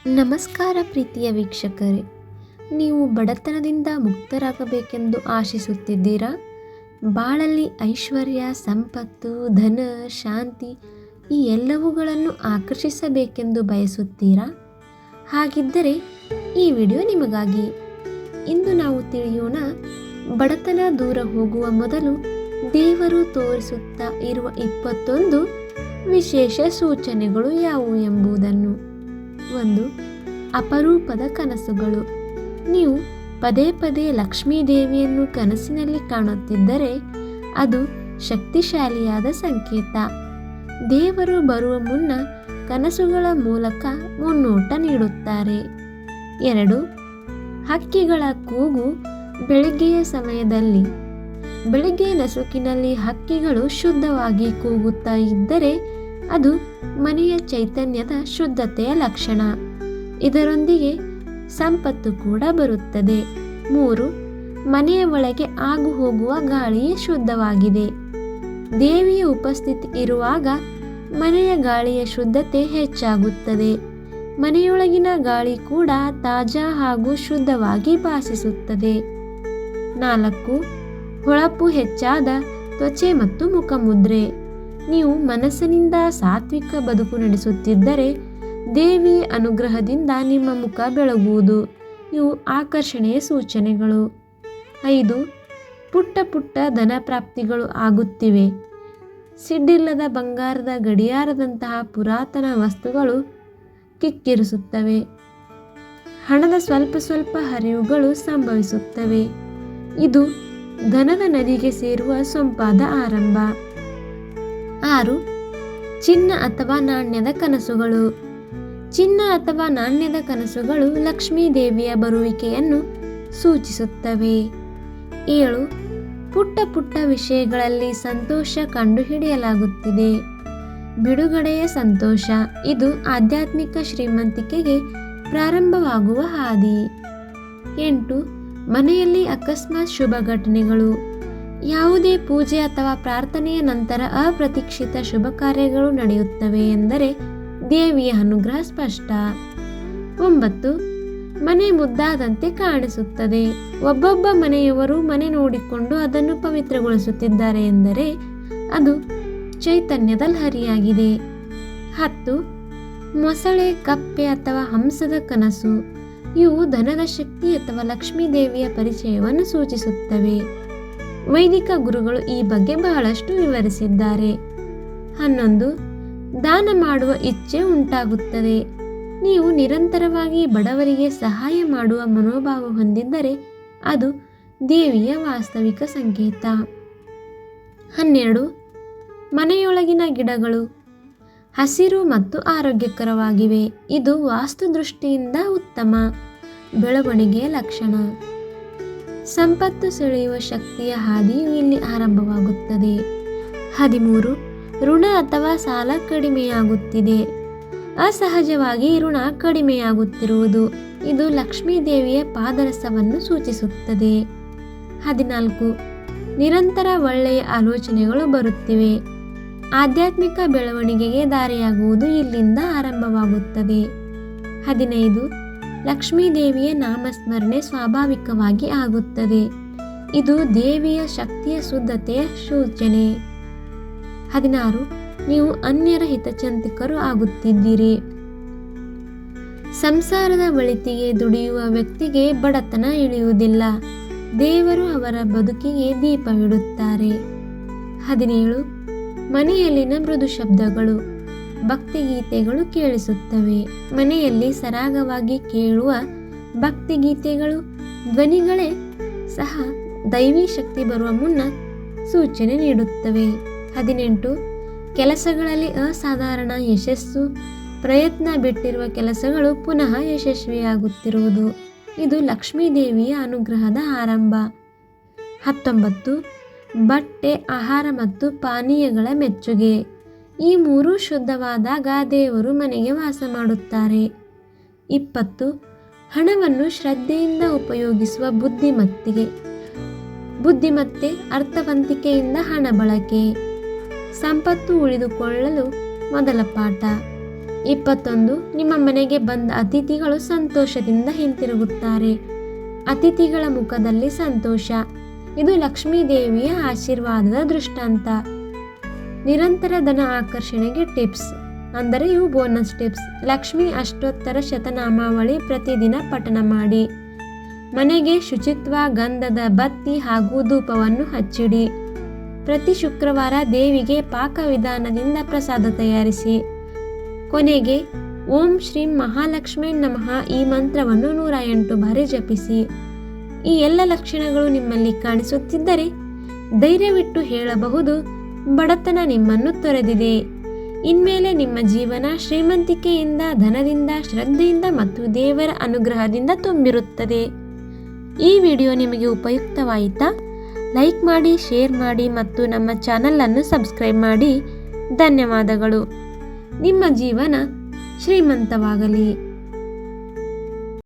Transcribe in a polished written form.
ನಮಸ್ಕಾರ ಪ್ರೀತಿಯ ವೀಕ್ಷಕರೇ, ನೀವು ಬಡತನದಿಂದ ಮುಕ್ತರಾಗಬೇಕೆಂದು ಆಶಿಸುತ್ತಿದ್ದೀರಾ? ಬಾಳಲ್ಲಿ ಐಶ್ವರ್ಯ, ಸಂಪತ್ತು, ಧನ, ಶಾಂತಿ ಈ ಎಲ್ಲವುಗಳನ್ನು ಆಕರ್ಷಿಸಬೇಕೆಂದು ಬಯಸುತ್ತೀರಾ? ಹಾಗಿದ್ದರೆ ಈ ವಿಡಿಯೋ ನಿಮಗಾಗಿ. ಇಂದು ನಾವು ತಿಳಿಯೋಣ, ಬಡತನ ದೂರ ಹೋಗುವ ಮೊದಲು ದೇವರು ತೋರಿಸುತ್ತಾ ಇರುವ 21 ವಿಶೇಷ ಸೂಚನೆಗಳು ಯಾವುವು ಎಂಬುದನ್ನು. 1. ಅಪರೂಪದ ಕನಸುಗಳು. ನೀವು ಪದೇ ಪದೇ ಲಕ್ಷ್ಮೀ ದೇವಿಯನ್ನು ಕನಸಿನಲ್ಲಿ ಕಾಣುತ್ತಿದ್ದರೆ ಅದು ಶಕ್ತಿಶಾಲಿಯಾದ ಸಂಕೇತ. ದೇವರು ಬರುವ ಮುನ್ನ ಕನಸುಗಳ ಮೂಲಕ ಮುನ್ನೋಟ ನೀಡುತ್ತಾರೆ. 2. ಹಕ್ಕಿಗಳ ಕೂಗು ಬೆಳಿಗ್ಗೆಯ ಸಮಯದಲ್ಲಿ. ಬೆಳಿಗ್ಗೆ ನಸುಕಿನಲ್ಲಿ ಹಕ್ಕಿಗಳು ಶುದ್ಧವಾಗಿ ಕೂಗುತ್ತಾ ಇದ್ದರೆ ಅದು ಮನೆಯ ಚೈತನ್ಯದ ಶುದ್ಧತೆಯ ಲಕ್ಷಣ. ಇದರೊಂದಿಗೆ ಸಂಪತ್ತು ಕೂಡ ಬರುತ್ತದೆ. 3. ಮನೆಯ ಒಳಗೆ ಆಗು ಹೋಗುವ ಗಾಳಿ ಶುದ್ಧವಾಗಿದೆ. ದೇವಿಯ ಉಪಸ್ಥಿತಿ ಇರುವಾಗ ಮನೆಯ ಗಾಳಿಯ ಶುದ್ಧತೆ ಹೆಚ್ಚಾಗುತ್ತದೆ. ಮನೆಯೊಳಗಿನ ಗಾಳಿ ಕೂಡ ತಾಜಾ ಹಾಗೂ ಶುದ್ಧವಾಗಿ ಭಾಸಿಸುತ್ತದೆ. 4. ಹೊಳಪು ಹೆಚ್ಚಾದ ತ್ವಚೆ ಮತ್ತು ಮುಖಮುದ್ರೆ. ನೀವು ಮನಸ್ಸಿನಿಂದ ಸಾತ್ವಿಕ ಬದುಕು ನಡೆಸುತ್ತಿದ್ದರೆ ದೇವಿಯ ಅನುಗ್ರಹದಿಂದ ನಿಮ್ಮ ಮುಖ ಬೆಳಗುವುದು. ಇವು ಆಕರ್ಷಣೆಯ ಸೂಚನೆಗಳು. 5. ಪುಟ್ಟ ಪುಟ್ಟ ಧನ ಪ್ರಾಪ್ತಿಗಳು ಆಗುತ್ತಿವೆ. ಸಿಡ್ಡಿಲ್ಲದ ಬಂಗಾರದ ಗಡಿಯಾರದಂತಹ ಪುರಾತನ ವಸ್ತುಗಳು ಕಿಕ್ಕಿರಿಸುತ್ತವೆ. ಹಣದ ಸ್ವಲ್ಪ ಸ್ವಲ್ಪ ಹರಿವುಗಳು ಸಂಭವಿಸುತ್ತವೆ. ಇದು ಧನದ ನದಿಗೆ ಸೇರುವ ಸೊಂಪಾದ ಆರಂಭ. 6. ಚಿನ್ನ ಅಥವಾ ನಾಣ್ಯದ ಕನಸುಗಳು. ಚಿನ್ನ ಅಥವಾ ನಾಣ್ಯದ ಕನಸುಗಳು ಲಕ್ಷ್ಮೀ ದೇವಿಯ ಬರುವಿಕೆಯನ್ನು ಸೂಚಿಸುತ್ತವೆ. 7. ಪುಟ್ಟ ಪುಟ್ಟ ವಿಷಯಗಳಲ್ಲಿ ಸಂತೋಷ ಕಂಡುಹಿಡಿಯಲಾಗುತ್ತಿದೆ. ಬಿಡುಗಡೆಯ ಸಂತೋಷ. ಇದು ಆಧ್ಯಾತ್ಮಿಕ ಶ್ರೀಮಂತಿಕೆಗೆ ಪ್ರಾರಂಭವಾಗುವ ಹಾದಿ. 8. ಮನೆಯಲ್ಲಿ ಅಕಸ್ಮಾತ್ ಶುಭ ಘಟನೆಗಳು. ಯಾವುದೇ ಪೂಜೆ ಅಥವಾ ಪ್ರಾರ್ಥನೆಯ ನಂತರ ಅಪ್ರತೀಕ್ಷಿತ ಶುಭ ಕಾರ್ಯಗಳು ನಡೆಯುತ್ತವೆ ಎಂದರೆ ದೇವಿಯ ಅನುಗ್ರಹ ಸ್ಪಷ್ಟ. 9. ಮನೆ ಮುದ್ದಾದಂತೆ ಕಾಣಿಸುತ್ತದೆ. ಒಬ್ಬೊಬ್ಬ ಮನೆಯವರು ಮನೆ ನೋಡಿಕೊಂಡು ಅದನ್ನು ಪವಿತ್ರಗೊಳಿಸುತ್ತಿದ್ದಾರೆ ಎಂದರೆ ಅದು ಚೈತನ್ಯದ ಲಹರಿಯಾಗಿದೆ. 10. ಮೊಸಳೆ, ಕಪ್ಪೆ ಅಥವಾ ಹಂಸದ ಕನಸು. ಇವು ಧನದ ಶಕ್ತಿ ಅಥವಾ ಲಕ್ಷ್ಮೀ ದೇವಿಯ ಪರಿಚಯವನ್ನು ಸೂಚಿಸುತ್ತವೆ. ವೈದಿಕ ಗುರುಗಳು ಈ ಬಗ್ಗೆ ಬಹಳಷ್ಟು ವಿವರಿಸಿದ್ದಾರೆ. 11. ದಾನ ಮಾಡುವ ಇಚ್ಛೆ ಉಂಟಾಗುತ್ತದೆ. ನೀವು ನಿರಂತರವಾಗಿ ಬಡವರಿಗೆ ಸಹಾಯ ಮಾಡುವ ಮನೋಭಾವ ಹೊಂದಿದ್ದರೆ ಅದು ದೇವಿಯ ವಾಸ್ತವಿಕ ಸಂಕೇತ. 12. ಮನೆಯೊಳಗಿನ ಗಿಡಗಳು ಹಸಿರು ಮತ್ತು ಆರೋಗ್ಯಕರವಾಗಿವೆ. ಇದು ವಾಸ್ತು ದೃಷ್ಟಿಯಿಂದ ಉತ್ತಮ ಬೆಳವಣಿಗೆಯ ಲಕ್ಷಣ. ಸಂಪತ್ತು ಸೆಳೆಯುವ ಶಕ್ತಿಯ ಹಾದಿಯು ಇಲ್ಲಿ ಆರಂಭವಾಗುತ್ತದೆ. 13. ಋಣ ಅಥವಾ ಸಾಲ ಕಡಿಮೆಯಾಗುತ್ತಿದೆ. ಅಸಹಜವಾಗಿ ಋಣ ಕಡಿಮೆಯಾಗುತ್ತಿರುವುದು. ಇದು ಲಕ್ಷ್ಮೀ ದೇವಿಯ ಪಾದರಸವನ್ನು ಸೂಚಿಸುತ್ತದೆ. 14. ನಿರಂತರ ಒಳ್ಳೆಯ ಆಲೋಚನೆಗಳು ಬರುತ್ತಿವೆ. ಆಧ್ಯಾತ್ಮಿಕ ಬೆಳವಣಿಗೆಗೆ ದಾರಿಯಾಗುವುದು ಇಲ್ಲಿಂದ ಆರಂಭವಾಗುತ್ತದೆ. 15. ಲಕ್ಷ್ಮೀ ದೇವಿಯ ನಾಮಸ್ಮರಣೆ ಸ್ವಾಭಾವಿಕವಾಗಿ ಆಗುತ್ತದೆ. ಇದು ದೇವಿಯ ಶಕ್ತಿಯ ಶುದ್ಧತೆಯ ಸೂಚನೆ. 16. ನೀವು ಅನ್ಯರ ಹಿತಚಿಂತಕರು ಆಗುತ್ತಿದ್ದೀರಿ. ಸಂಸಾರದ ಒಳಿತಿಗೆ ದುಡಿಯುವ ವ್ಯಕ್ತಿಗೆ ಬಡತನ ಇಳಿಯುವುದಿಲ್ಲ. ದೇವರು ಅವರ ಬದುಕಿಗೆ ದೀಪವಿಡುತ್ತಾರೆ. 17. ಮನೆಯಲ್ಲಿನ ಮೃದು ಶಬ್ದಗಳು. ಭಕ್ತಿಗೀತೆಗಳು ಕೇಳಿಸುತ್ತವೆ. ಮನೆಯಲ್ಲಿ ಸರಾಗವಾಗಿ ಕೇಳುವ ಭಕ್ತಿಗೀತೆಗಳು ಧ್ವನಿಗಳೇ ಸಹ ದೈವಿ ಶಕ್ತಿ ಬರುವ ಮುನ್ನ ಸೂಚನೆ ನೀಡುತ್ತವೆ. 18. ಕೆಲಸಗಳಲ್ಲಿ ಅಸಾಧಾರಣ ಯಶಸ್ಸು. ಪ್ರಯತ್ನ ಬಿಟ್ಟಿರುವ ಕೆಲಸಗಳು ಪುನಃ ಯಶಸ್ವಿಯಾಗುತ್ತಿರುವುದು. ಇದು ಲಕ್ಷ್ಮೀ ದೇವಿಯ ಅನುಗ್ರಹದ ಆರಂಭ. 19. ಬಟ್ಟೆ, ಆಹಾರ ಮತ್ತು ಪಾನೀಯಗಳ ಮೆಚ್ಚುಗೆ. ಈ ಮೂರೂ ಶುದ್ಧವಾದಾಗ ದೇವರು ಮನೆಗೆ ವಾಸ ಮಾಡುತ್ತಾರೆ. 20. ಹಣವನ್ನು ಶ್ರದ್ಧೆಯಿಂದ ಉಪಯೋಗಿಸುವ ಬುದ್ಧಿಮತ್ತೆ, ಅರ್ಥವಂತಿಕೆಯಿಂದ ಹಣ ಬಳಕೆ. ಸಂಪತ್ತು ಉಳಿದುಕೊಳ್ಳಲು ಮೊದಲ ಪಾಠ. 21 ನಿಮ್ಮ ಮನೆಗೆ ಬಂದ ಅತಿಥಿಗಳು ಸಂತೋಷದಿಂದ ಹಿಂತಿರುಗುತ್ತಾರೆ. ಅತಿಥಿಗಳ ಮುಖದಲ್ಲಿ ಸಂತೋಷ. ಇದು ಲಕ್ಷ್ಮೀ ದೇವಿಯ ಆಶೀರ್ವಾದದ ದೃಷ್ಟಾಂತ. ನಿರಂತರ ಧನ ಆಕರ್ಷಣೆಗೆ ಟಿಪ್ಸ್, ಅಂದರೆ ಇವು ಬೋನಸ್ ಟಿಪ್ಸ್. ಲಕ್ಷ್ಮೀ ಅಷ್ಟೋತ್ತರ ಶತನಾಮಾವಳಿ ಪ್ರತಿದಿನ ಪಠನ ಮಾಡಿ. ಮನೆಗೆ ಶುಚಿತ್ವ, ಗಂಧದ ಬತ್ತಿ ಹಾಗೂ ಧೂಪವನ್ನು ಹಚ್ಚಿಡಿ. ಪ್ರತಿ ಶುಕ್ರವಾರ ದೇವಿಗೆ ಪಾಕವಿಧಾನದಿಂದ ಪ್ರಸಾದ ತಯಾರಿಸಿ. ಕೊನೆಗೆ ಓಂ ಶ್ರೀ ಮಹಾಲಕ್ಷ್ಮೀ ನಮಃ ಈ ಮಂತ್ರವನ್ನು 108 ಬಾರಿ ಜಪಿಸಿ. ಈ ಎಲ್ಲ ಲಕ್ಷಣಗಳು ನಿಮ್ಮಲ್ಲಿ ಕಾಣಿಸುತ್ತಿದ್ದರೆ ಧೈರ್ಯವಿಟ್ಟು ಹೇಳಬಹುದು, ಬಡತನ ನಿಮ್ಮನ್ನು ತೊರೆದಿದೆ. ಇನ್ಮೇಲೆ ನಿಮ್ಮ ಜೀವನ ಶ್ರೀಮಂತಿಕೆಯಿಂದ, ಧನದಿಂದ, ಶ್ರದ್ಧೆಯಿಂದ ಮತ್ತು ದೇವರ ಅನುಗ್ರಹದಿಂದ ತುಂಬಿರುತ್ತದೆ. ಈ ವಿಡಿಯೋ ನಿಮಗೆ ಉಪಯುಕ್ತವಾಯಿತಾ? ಲೈಕ್ ಮಾಡಿ, ಶೇರ್ ಮಾಡಿ ಮತ್ತು ನಮ್ಮ ಚಾನಲನ್ನು ಸಬ್ಸ್ಕ್ರೈಬ್ ಮಾಡಿ. ಧನ್ಯವಾದಗಳು. ನಿಮ್ಮ ಜೀವನ ಶ್ರೀಮಂತವಾಗಲಿ.